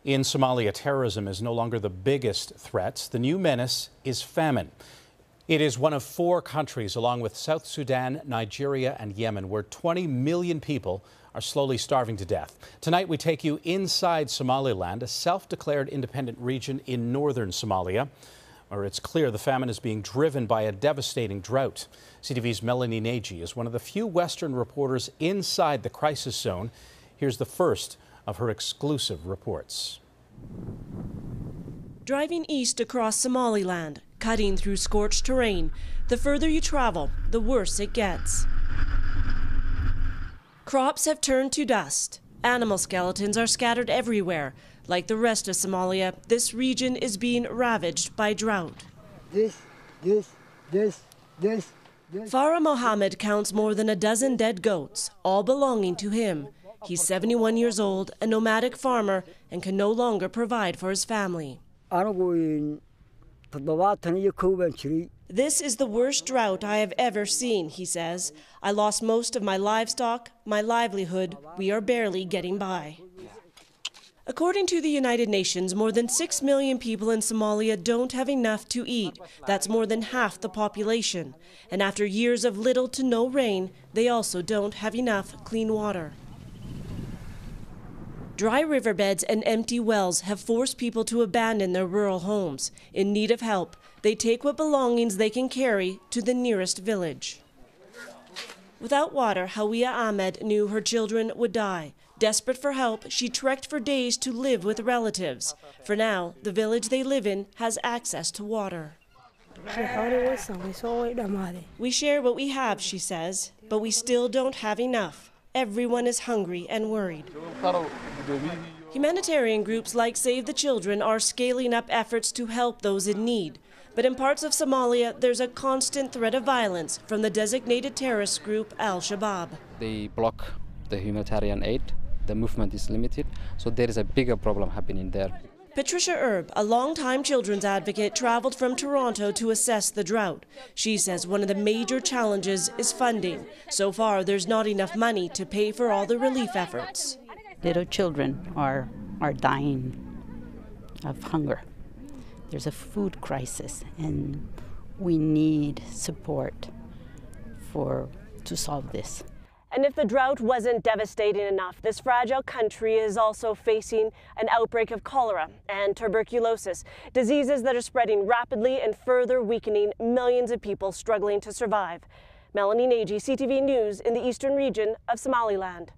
In Somalia, terrorism is no longer the biggest threat. The new menace is famine. It is one of 4 countries, along with South Sudan, Nigeria, and Yemen, where 20 million people are slowly starving to death. Tonight, we take you inside Somaliland, a self-declared independent region in northern Somalia, where it's clear the famine is being driven by a devastating drought. CTV's Melanie Nagy is one of the few Western reporters inside the crisis zone. Here's the first of her exclusive reports. Driving east across Somaliland, cutting through scorched terrain, the further you travel, the worse it gets. Crops have turned to dust. Animal skeletons are scattered everywhere. Like the rest of Somalia, this region is being ravaged by drought. This. Farah Mohammed counts more than a dozen dead goats, all belonging to him. He's 71 years old, a nomadic farmer, and can no longer provide for his family. This is the worst drought I have ever seen, he says. I lost most of my livestock, my livelihood. We are barely getting by. According to the United Nations, more than 6 million people in Somalia don't have enough to eat. That's more than half the population. And after years of little to no rain, they also don't have enough clean water. Dry riverbeds and empty wells have forced people to abandon their rural homes. In need of help, they take what belongings they can carry to the nearest village. Without water, Hawiya Ahmed knew her children would die. Desperate for help, she trekked for days to live with relatives. For now, the village they live in has access to water. We share what we have, she says, but we still don't have enough. Everyone is hungry and worried. Humanitarian groups like Save the Children are scaling up efforts to help those in need. But in parts of Somalia, there's a constant threat of violence from the designated terrorist group Al-Shabaab. They block the humanitarian aid. The movement is limited, so there is a bigger problem happening there. Patricia Erb, a longtime children's advocate, traveled from Toronto to assess the drought. She says one of the major challenges is funding. So far, there's not enough money to pay for all the relief efforts. Little children are dying of hunger. There's a food crisis, and we need support to solve this. And if the drought wasn't devastating enough, this fragile country is also facing an outbreak of cholera and tuberculosis, diseases that are spreading rapidly and further weakening millions of people struggling to survive. Melanie Nagy, CTV News in the eastern region of Somaliland.